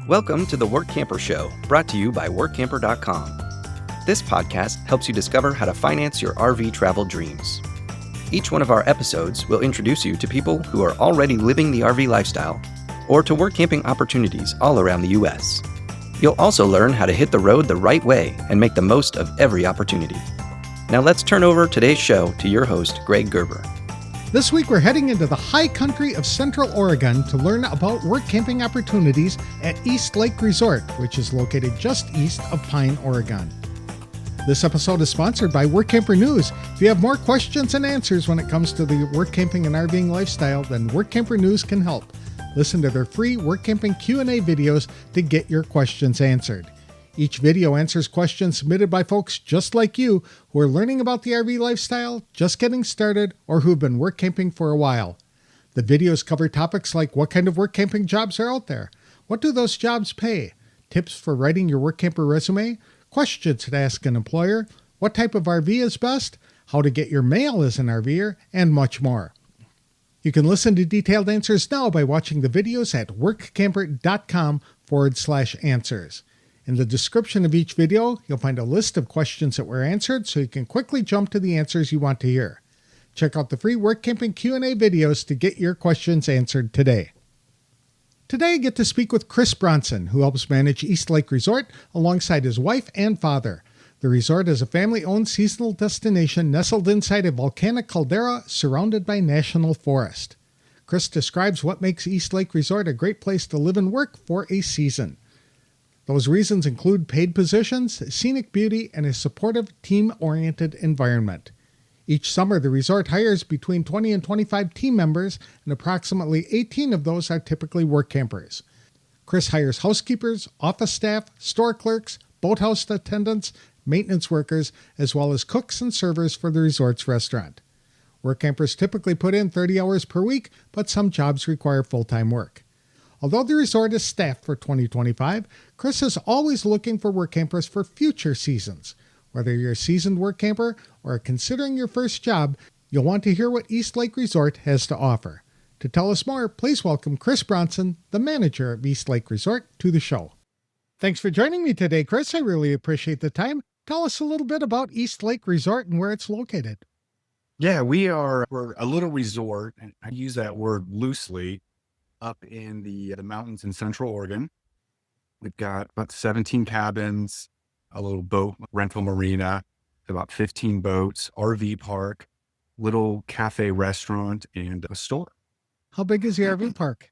Welcome to the Workamper Show, brought to you by Workamper.com. This podcast helps you discover how to finance your RV travel dreams. Each one of our episodes will introduce you to people who are already living the RV lifestyle or to work camping opportunities all around the U.S. You'll also learn how to hit the road the right way and make the most of every opportunity. Now let's turn over today's show to your host, Greg Gerber. This week we're heading into the high country of Central Oregon to learn about work camping opportunities at East Lake Resort, which is located just east of Pine, Oregon. This episode is sponsored by Workamper News. If you have more questions and answers when it comes to the work camping and RVing lifestyle, then Workamper News can help. Listen to their free work camping Q&A videos to get your questions answered. Each video answers questions submitted by folks just like you who are learning about the RV lifestyle, just getting started, or who've been work camping for a while. The videos cover topics like what kind of work camping jobs are out there, what do those jobs pay, tips for writing your work camper resume, questions to ask an employer, what type of RV is best, how to get your mail as an RVer, and much more. You can listen to detailed answers now by watching the videos at workamper.com/answers. In the description of each video, you'll find a list of questions that were answered so you can quickly jump to the answers you want to hear. Check out the free work camping Q&A videos to get your questions answered today. Today I get to speak with Chris Bronson, who helps manage East Lake Resort alongside his wife and father. The resort is a family-owned seasonal destination nestled inside a volcanic caldera surrounded by national forest. Chris describes what makes East Lake Resort a great place to live and work for a season. Those reasons include paid positions, scenic beauty, and a supportive, team-oriented environment. Each summer, the resort hires between 20 and 25 team members, and approximately 18 of those are typically work campers. Chris hires housekeepers, office staff, store clerks, boathouse attendants, maintenance workers, as well as cooks and servers for the resort's restaurant. Work campers typically put in 30 hours per week, but some jobs require full-time work. Although the resort is staffed for 2025, Chris is always looking for work campers for future seasons. Whether you're a seasoned work camper or considering your first job, you'll want to hear what East Lake Resort has to offer. To tell us more, please welcome Chris Bronson, the manager of East Lake Resort, to the show. Thanks for joining me today, Chris. I really appreciate the time. Tell us a little bit about East Lake Resort and where it's located. Yeah, we're a little resort, and I use that word loosely, up in the mountains in Central Oregon. We've got about 17 cabins, a little boat rental marina, about 15 boats, RV park, little cafe restaurant, and a store. How big is the RV park?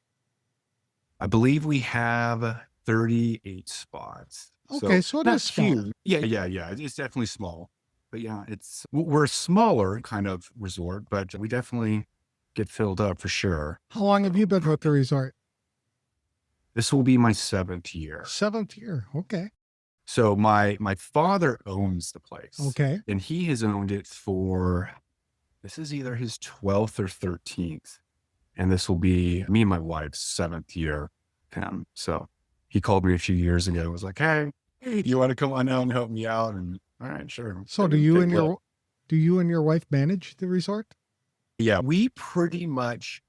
I believe we have 38 spots. Okay, so it not is small. huge. Yeah. It's definitely small. But yeah, we're a smaller kind of resort, but we definitely get filled up for sure. How long have you been with the resort? This will be my 7th year. 7th year. Okay. So my father owns the place. Okay. And he has owned it this is either his 12th or 13th. And this will be me and my wife's 7th year. So he called me a few years ago and was like, hey, you want to come on out and help me out? And all right, sure. So do you and your wife manage the resort? Yeah, we pretty much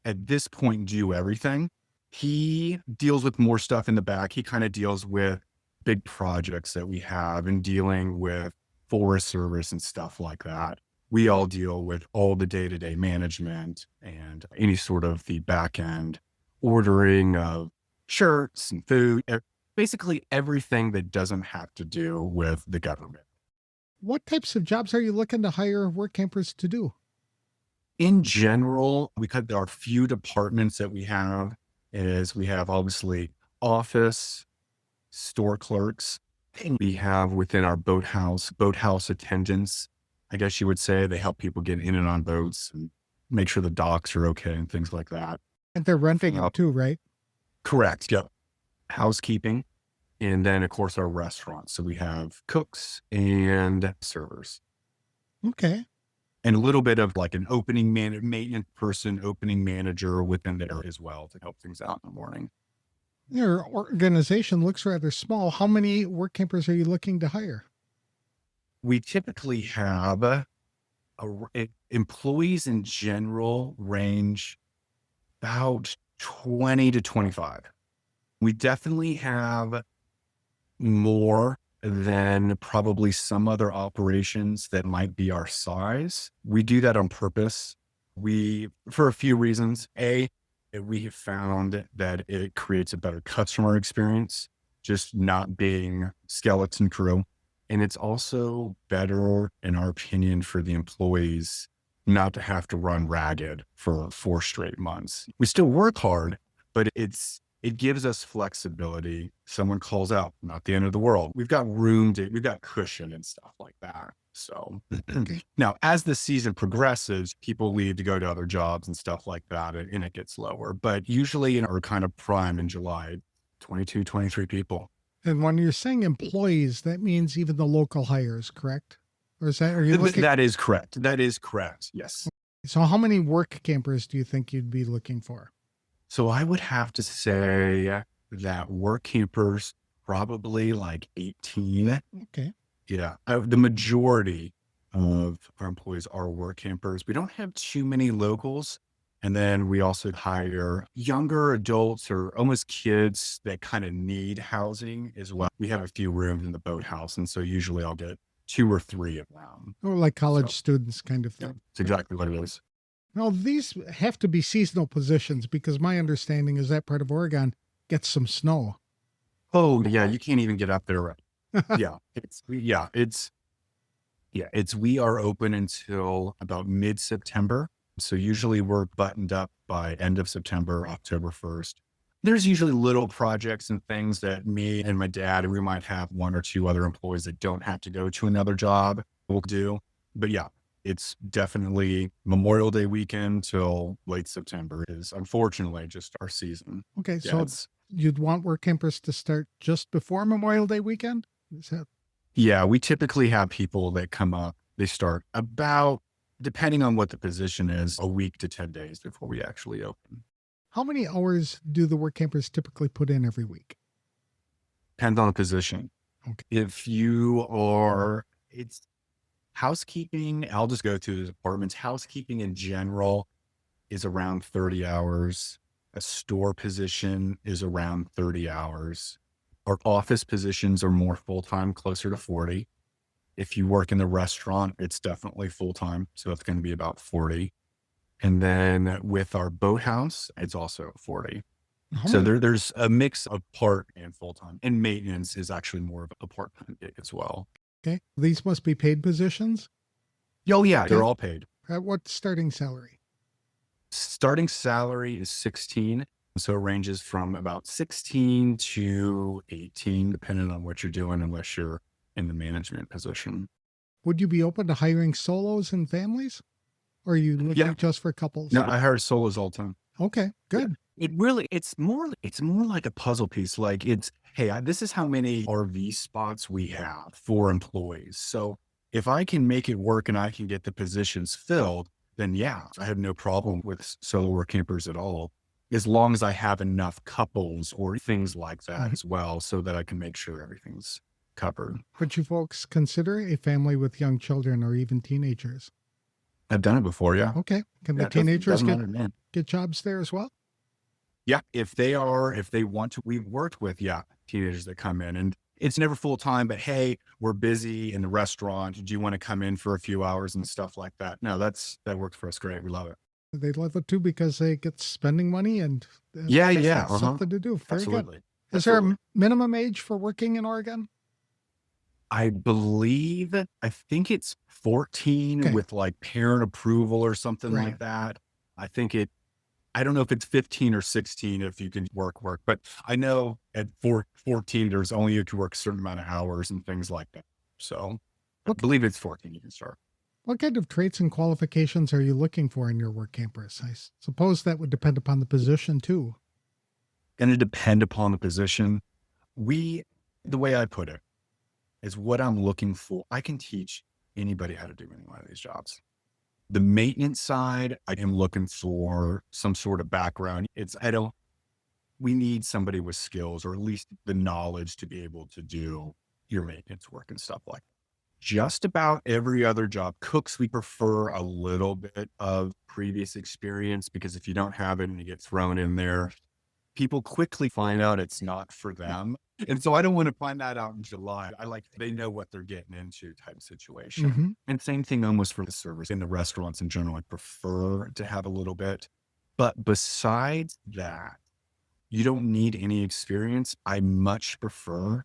at this point do everything. He deals with more stuff in the back. He kind of deals with big projects that we have and dealing with Forest Service and stuff like that. We all deal with all the day-to-day management and any sort of the back end ordering of shirts and food, basically everything that doesn't have to do with the government. What types of jobs are you looking to hire work campers to do? In general, there are a few departments that we have obviously office, store clerks, and we have within our boathouse attendants, I guess you would say. They help people get in and on boats and make sure the docks are okay and things like that. And they're renting up too, right? Correct. Yep. Housekeeping. And then of course our restaurants. So we have cooks and servers. Okay. And a little bit of like an maintenance person, opening manager within there as well to help things out in the morning. Your organization looks rather small. How many work campers are you looking to hire? We typically have employees in general range about 20 to 25. We definitely have more than probably some other operations that might be our size. We do that on purpose. For a few reasons. We have found that it creates a better customer experience, just not being skeleton crew. And it's also better, in our opinion, for the employees not to have to run ragged for 4 straight months. We still work hard, but it gives us flexibility. Someone calls out, not the end of the world. We've got we've got cushion and stuff like that. So now as the season progresses, people leave to go to other jobs and stuff like that, and it gets lower. But usually in our kind of prime in July, 22, 23 people. And when you're saying employees, that means even the local hires, correct? Or are you looking? That is correct. That is correct. Yes. So how many work campers do you think you'd be looking for? So I would have to say that work campers, probably like 18. Okay. Yeah. The majority of our employees are work campers. We don't have too many locals. And then we also hire younger adults or almost kids that kind of need housing as well. We have a few rooms in the boathouse. And so usually I'll get 2 or 3 of them. Or like college So, students kind of yeah, thing. it's exactly what it is. Now, these have to be seasonal positions because my understanding is that part of Oregon gets some snow. Oh, yeah. You can't even get up there. Right. We are open until about mid-September. So usually we're buttoned up by end of September, October 1st. There's usually little projects and things that me and my dad, and we might have 1 or 2 other employees that don't have to go to another job we'll do. But yeah, it's definitely Memorial Day weekend till late September is unfortunately just our season. Okay. Yeah, So you'd want work campers to start just before Memorial Day weekend? Is that? Yeah, we typically have people that come up, they start about, depending on what the position is, a week to 10 days before we actually open. How many hours do the work campers typically put in every week? Depends on the position. Okay. If it's housekeeping, I'll just go through the departments. Housekeeping in general is around 30 hours. A store position is around 30 hours. Our office positions are more full-time, closer to 40. If you work in the restaurant, it's definitely full-time. So it's going to be about 40. And then with our boathouse, it's also 40. So there's a mix of part and full-time, and maintenance is actually more of a part-time gig as well. Okay. These must be paid positions. Oh yeah, Okay. they're all paid. At what starting salary? Starting salary is 16. So it ranges from about 16 to 18, depending on what you're doing, unless you're in the management position. Would you be open to hiring solos and families? Or are you looking just for couples? No, I hire solos all the time. Okay, good. Yeah. It's more like a puzzle piece. Like this is how many RV spots we have for employees. So if I can make it work and I can get the positions filled, then yeah, I have no problem with solo work campers at all. As long as I have enough couples or things like that as well, so that I can make sure everything's covered. Would you folks consider a family with young children or even teenagers? I've done it before. Yeah. Okay. Can the Yeah, teenagers doesn't matter, man. get jobs there as well? Yeah. If they want to, we've worked with, teenagers that come in, and it's never full time, but hey, we're busy in the restaurant. Do you want to come in for a few hours and stuff like that? No, that works for us. Great. We love it. They love it too because they get spending money and something to do. Very Absolutely. good. Is there a minimum age for working in Oregon? I think it's 14 with like parent approval or something like that. I don't know if it's 15 or 16 if you can work, but I know at 14, there's only you can work a certain amount of hours and things like that. So I believe it's 14 you can start. What kind of traits and qualifications are you looking for in your work campers? I suppose that would depend upon the position too. Going to depend upon the position. The way I put it is what I'm looking for. I can teach anybody how to do any one of these jobs. The maintenance side, I am looking for some sort of background. We need somebody with skills or at least the knowledge to be able to do your maintenance work and stuff like that. Just about every other job, cooks, we prefer a little bit of previous experience because if you don't have it and you get thrown in there, people quickly find out it's not for them. And so I don't want to find that out in July. They know what they're getting into type situation. Mm-hmm. And same thing almost for the service in the restaurants in general. I prefer to have a little bit. But besides that, you don't need any experience. I much prefer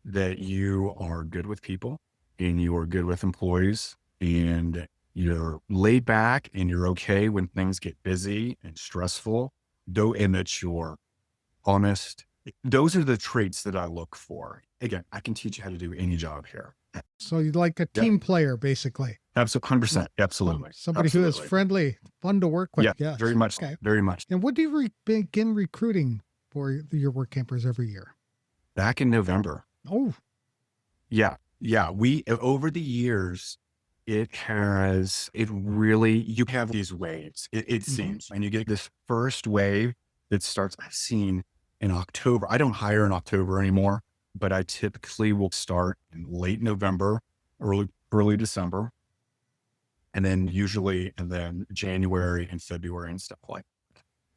that you are good with people and you are good with employees and you're laid back and you're okay when things get busy and stressful, though, and that you're honest. Those are the traits that I look for. Again, I can teach you how to do any job here. So you'd like a Yeah. team player, basically. Absolutely. 100%. Absolutely. Somebody who is Absolutely. friendly, fun to work with. Yeah, Yes. very much. Okay. Very much. And when do you begin recruiting for your work campers every year? Back in November. Oh, Yeah. Yeah. Over the years, you have these waves, it seems, and you get this first wave that starts, I've seen in October. I don't hire in October anymore, but I typically will start in late November, early December, and then January and February and stuff like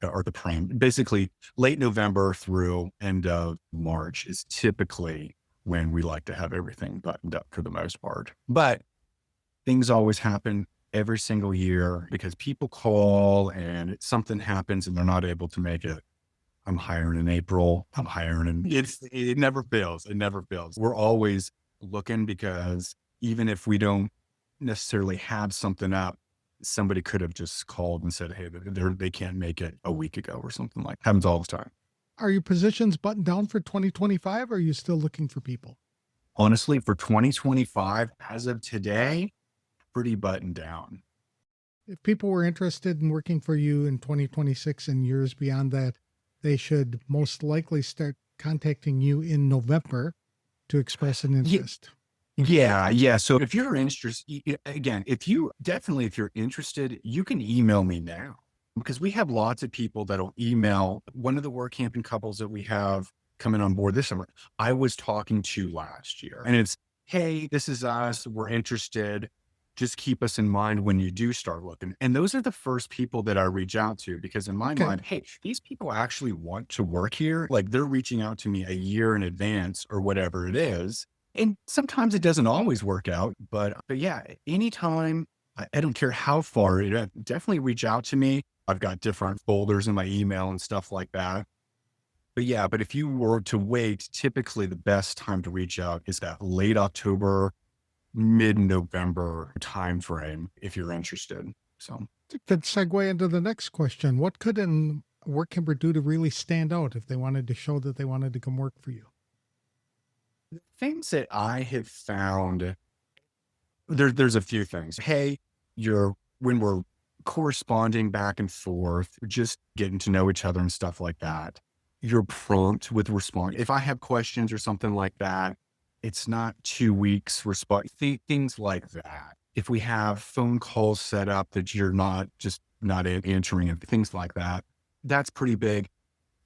that are the prime. Basically, late November through end of March is typically when we like to have everything buttoned up for the most part. But things always happen every single year because people call and something happens and they're not able to make it. I'm hiring in April. It never fails. It never fails. We're always looking because even if we don't necessarily have something up, somebody could have just called and said, hey, they can't make it a week ago or something like that. Happens all the time. are your positions buttoned down for 2025? Or are you still looking for people? Honestly, for 2025, as of today, pretty buttoned down. If people were interested in working for you in 2026 and years beyond that, they should most likely start contacting you in November to express an interest. Yeah. So if you're interested, again, if you're interested, you can email me now because we have lots of people that'll email. One of the work camping couples that we have coming on board this summer, I was talking to last year, and it's, hey, this is us. We're interested. Just keep us in mind when you do start looking. And those are the first people that I reach out to because in my mind, hey, these people actually want to work here. Like they're reaching out to me a year in advance or whatever it is. And sometimes it doesn't always work out, but yeah, anytime, I don't care how far, definitely reach out to me. I've got different folders in my email and stuff like that. But if you were to wait, typically the best time to reach out is that late October, mid-November timeframe if you're interested. So Could segue into the next question. What could a Workamper do to really stand out if they wanted to show that they wanted to come work for you? things that I have found, there's a few things. Hey, when we're corresponding back and forth, just getting to know each other and stuff like that, you're prompt with response. If I have questions or something like that, it's not 2 weeks response, things like that. If we have phone calls set up that you're not answering and things like that, that's pretty big.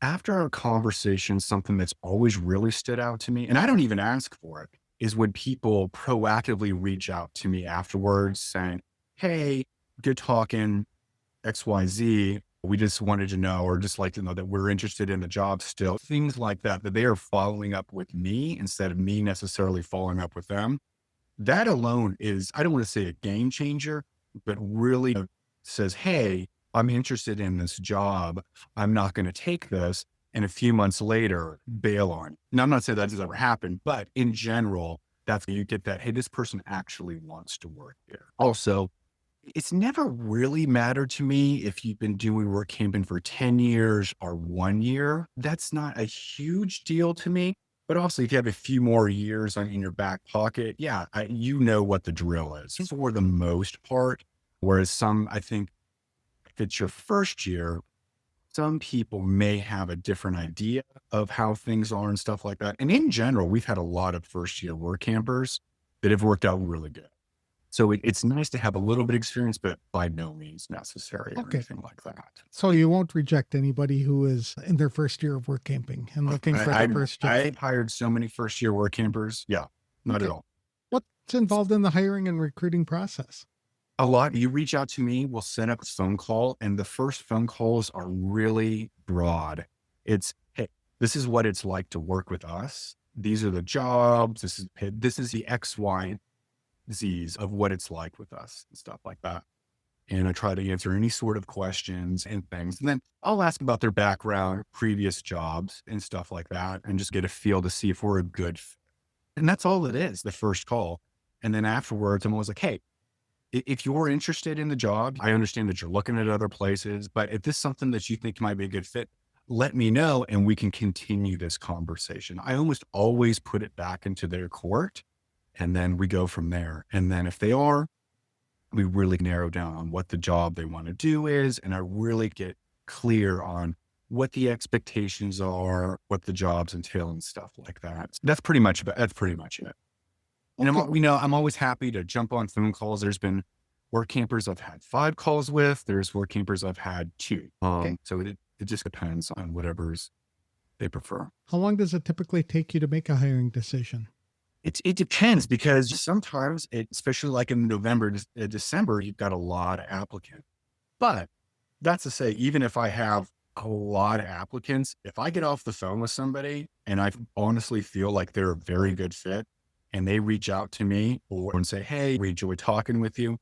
After our conversation, something that's always really stood out to me, and I don't even ask for it, is when people proactively reach out to me afterwards saying, hey, good talking, XYZ. We just wanted to know, or just like to know that we're interested in the job still. Things like that they are following up with me instead of me necessarily following up with them. That alone is, I don't want to say a game changer, but really says, hey, I'm interested in this job. I'm not going to take this. And a few months later, bail on. Now, I'm not saying that has ever happened, but in general, that's when you get that, hey, this person actually wants to work here. Also, it's never really mattered to me if you've been doing work camping for 10 years or 1 year. That's not a huge deal to me. But also, if you have a few more years in your back pocket, yeah, you know what the drill is for the most part. Whereas some, I think, if it's your first year, some people may have a different idea of how things are and stuff like that. And in general, we've had a lot of first year work campers that have worked out really good. So it's nice to have a little bit of experience, but by no means necessary or anything like that. So you won't reject anybody who is in their first year of work camping and looking for their first job. I've hired so many first year work campers. Yeah, not at all. What's involved in the hiring and recruiting process? A lot. You reach out to me, we'll set up a phone call, and the first phone calls are really broad. It's, hey, this is what it's like to work with us. These are the jobs. This is the X, Y, Z's of what it's like with us and stuff like that. And I try to answer any sort of questions and things. And then I'll ask about their background, previous jobs and stuff like that, and just get a feel to see if we're a good fit. And that's all it is, the first call. And then afterwards, I'm always like, hey, if you're interested in the job, I understand that you're looking at other places, but if this is something that you think might be a good fit, let me know and we can continue this conversation. I almost always put it back into their court and then we go from there. And then if they are, we really narrow down on what the job they want to do is. And I really get clear on what the expectations are, what the jobs entail and stuff like that. That's pretty much it. And Okay. I'm always happy to jump on phone calls. There's been work campers I've had 5 calls with. There's work campers I've had 2. Okay. So it just depends on whatever's they prefer. How long does it typically take you to make a hiring decision? It depends because sometimes especially like in November, December, you've got a lot of applicants. But that's to say, even if I have a lot of applicants, if I get off the phone with somebody and I honestly feel like they're a very good fit and they reach out to me and say, hey, we enjoy talking with you,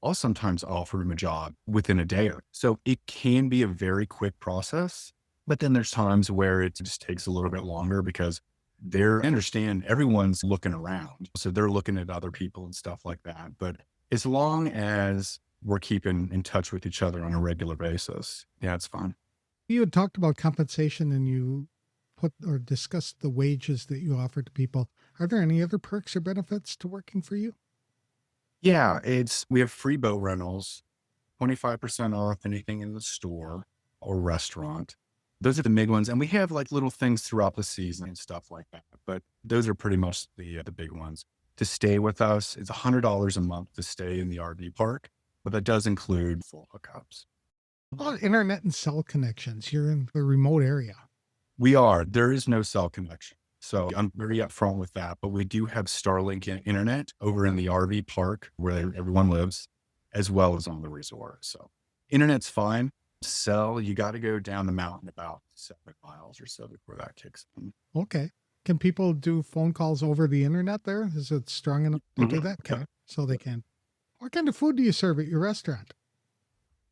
I'll sometimes offer them a job within a day. So it can be a very quick process, but then there's times where it just takes a little bit longer because I understand everyone's looking around. So they're looking at other people and stuff like that. But as long as we're keeping in touch with each other on a regular basis, yeah, it's fine. You had talked about compensation and you put or discussed the wages that you offer to people. Are there any other perks or benefits to working for you? Yeah, we have free boat rentals, 25% off anything in the store or restaurant. Those are the big ones. And we have like little things throughout the season and stuff like that. But those are pretty much the big ones. To stay with us, it's $100 a month to stay in the RV park, but that does include full hookups. How about internet and cell connections? You're in a remote area. There is no cell connection. So I'm very upfront with that, but we do have Starlink internet over in the RV park where everyone lives, as well as on the resort. So internet's fine. Cell, you got to go down the mountain about 7 miles or so before that kicks in. Okay. Can people do phone calls over the internet there? Is it strong enough to do that? Okay. So they can. What kind of food do you serve at your restaurant?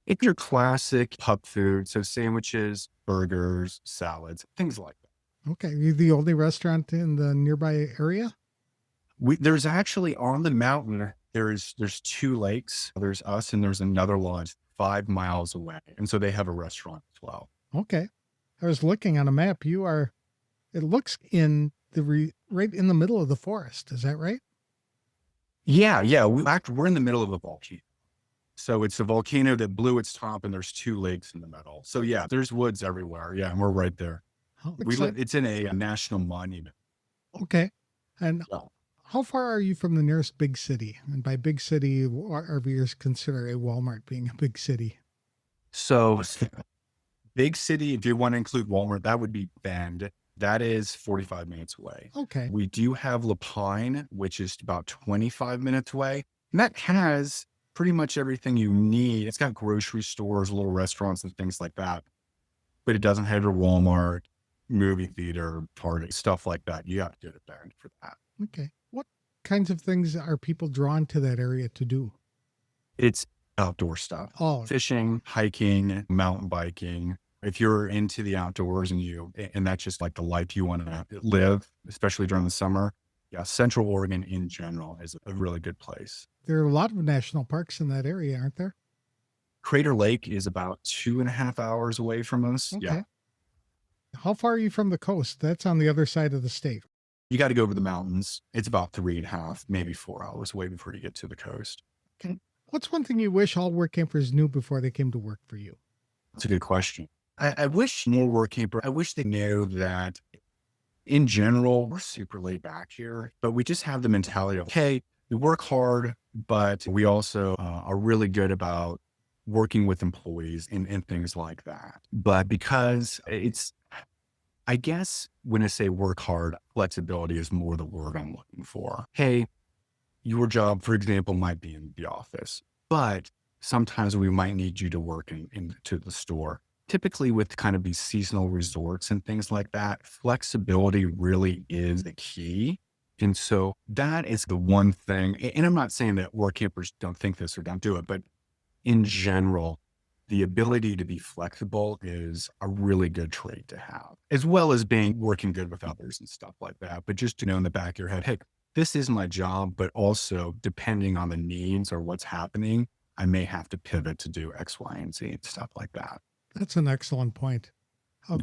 It's your classic pub food. So sandwiches, burgers, salads, things like that. Okay. Are you the only restaurant in the nearby area? There's actually on the mountain, there's 2 lakes. There's us and there's another lodge 5 miles away. And so they have a restaurant as well. Okay. I was looking on a map. It looks right in the middle of the forest. Is that right? Yeah. We're in the middle of a volcano. So it's a volcano that blew its top and there's 2 lakes in the middle. So yeah, there's woods everywhere. Yeah. And we're right there. It's in a national monument. Okay. And Yeah. how far are you from the nearest big city? And by big city, RVers consider a Walmart being a big city. So big city, if you want to include Walmart, that would be Bend. That is 45 minutes away. Okay. We do have Lapine, which is about 25 minutes away. And that has pretty much everything you need. It's got grocery stores, little restaurants and things like that. But it doesn't have your Walmart, movie theater, party, stuff like that. You have to go to Bend for that. Okay. What kinds of things are people drawn to that area to do? It's outdoor stuff. Oh, Fishing, hiking, mountain biking. If you're into the outdoors and that's just like the life you want to live, especially during the summer, yeah, Central Oregon in general is a really good place. there are a lot of national parks in that area, aren't there? Crater Lake is about 2.5 hours away from us. Okay. Yeah. How far are you from the coast? That's on the other side of the state. You got to go over the mountains. It's about 3.5, maybe 4 hours away before you get to the coast. Okay. What's one thing you wish all work campers knew before they came to work for you? That's a good question. I wish more work camper, I wish they knew that in general, we're super laid back here, but we just have the mentality of, hey, we work hard, but we also are really good about working with employees and things like that. But because I guess when I say work hard, flexibility is more the word I'm looking for. Hey, your job, for example, might be in the office, but sometimes we might need you to work into the store. typically with kind of these seasonal resorts and things like that, flexibility really is the key. And so that is the one thing. And I'm not saying that work campers don't think this or don't do it, but in general, the ability to be flexible is a really good trait to have, as well as working good with others and stuff like that. But just to know in the back of your head, hey, this is my job, but also depending on the needs or what's happening, I may have to pivot to do X, Y, and Z and stuff like that. That's an excellent point.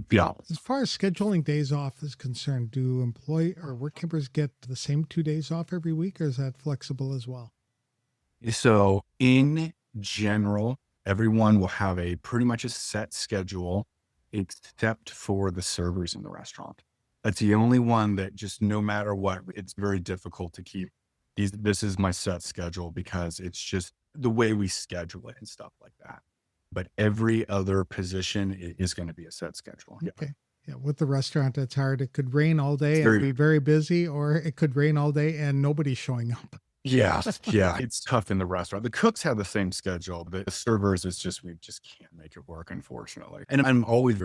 Yeah. As far as scheduling days off is concerned, do employee or work campers get the same 2 days off every week, or is that flexible as well? So in general, everyone will have pretty much a set schedule, except for the servers in the restaurant. That's the only one that just no matter what, it's very difficult to keep this is my set schedule because it's just the way we schedule it and stuff like that. But every other position is going to be a set schedule. Yeah. Okay. Yeah. With the restaurant, it's hard. It could rain all day It's and be very busy, or it could rain all day and nobody's showing up. Yeah. Yeah. It's tough in the restaurant. The cooks have the same schedule, but the servers, we just can't make it work, unfortunately. And I'm always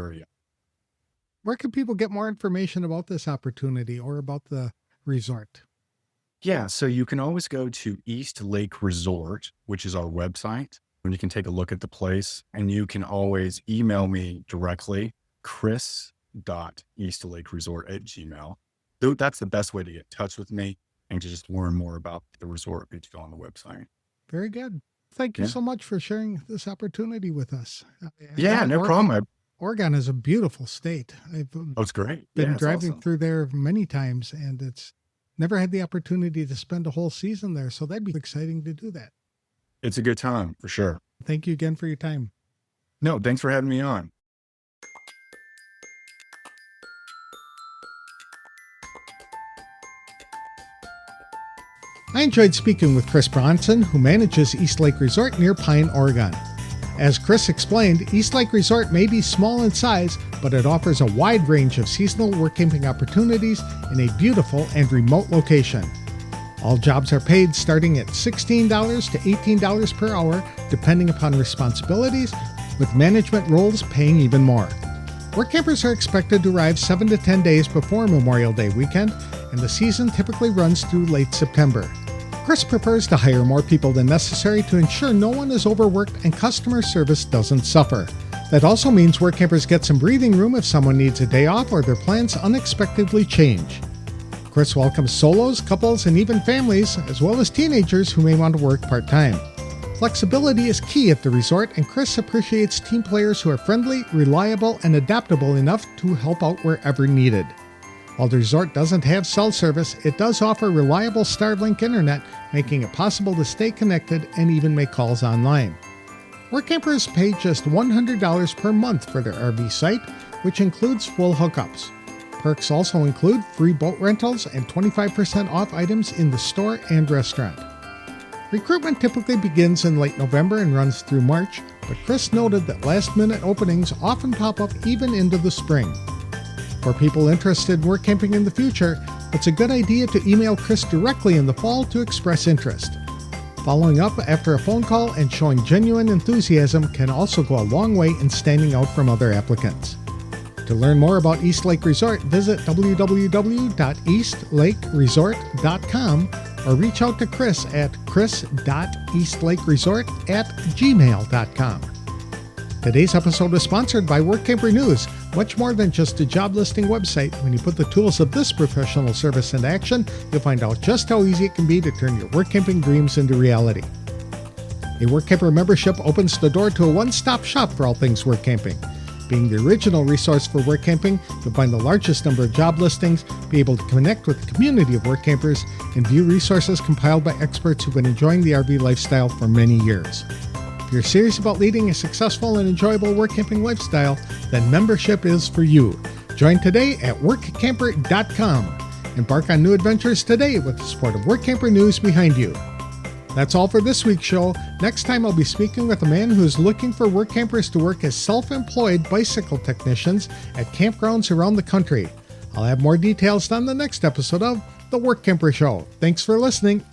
Where can people get more information about this opportunity or about the resort? yeah. So you can always go to East Lake Resort, which is our website, and you can take a look at the place, and you can always email me directly, chris.eastlakeresort@gmail.com. That's the best way to get in touch with me and to just learn more about the resort if you go on the website. Very good. Thank you Yeah. so much for sharing this opportunity with us. Yeah, no problem. Oregon is a beautiful state. I've It's great. been Yeah, it's driving awesome. through there many times, and it's never had the opportunity to spend a whole season there. So that'd be exciting to do that. It's a good time for sure. Thank you again for your time. No, thanks for having me on. I enjoyed speaking with Chris Bronson, who manages East Lake Resort near Pine, Oregon. As Chris explained, East Lake Resort may be small in size, but it offers a wide range of seasonal work camping opportunities in a beautiful and remote location. All jobs are paid starting at $16 to $18 per hour, depending upon responsibilities, with management roles paying even more. Work campers are expected to arrive 7 to 10 days before Memorial Day weekend, and the season typically runs through late September. Chris prefers to hire more people than necessary to ensure no one is overworked and customer service doesn't suffer. That also means work campers get some breathing room if someone needs a day off or their plans unexpectedly change. Chris welcomes solos, couples, and even families, as well as teenagers who may want to work part-time. Flexibility is key at the resort, and Chris appreciates team players who are friendly, reliable, and adaptable enough to help out wherever needed. While the resort doesn't have cell service, it does offer reliable Starlink internet, making it possible to stay connected and even make calls online. Work campers pay just $100 per month for their RV site, which includes full hookups. Perks also include free boat rentals and 25% off items in the store and restaurant. Recruitment typically begins in late November and runs through March, but Chris noted that last-minute openings often pop up even into the spring. For people interested in work camping in the future, it's a good idea to email Chris directly in the fall to express interest. Following up after a phone call and showing genuine enthusiasm can also go a long way in standing out from other applicants. To learn more about East Lake Resort, visit www.eastlakeresort.com or reach out to Chris at chris.eastlakeresort@gmail.com. Today's episode was sponsored by Workamper News. Much more than just a job listing website, when you put the tools of this professional service into action, you'll find out just how easy it can be to turn your work camping dreams into reality. A Workamper membership opens the door to a one-stop shop for all things work camping. Being the original resource for work camping, you'll find the largest number of job listings, be able to connect with the community of work campers, and view resources compiled by experts who've been enjoying the RV lifestyle for many years. If you're serious about leading a successful and enjoyable work camping lifestyle, then membership is for you. Join today at workamper.com. Embark on new adventures today with the support of Workamper News behind you. That's all for this week's show. Next time I'll be speaking with a man who is looking for work campers to work as self-employed bicycle technicians at campgrounds around the country. I'll have more details on the next episode of The Workamper Show. Thanks for listening.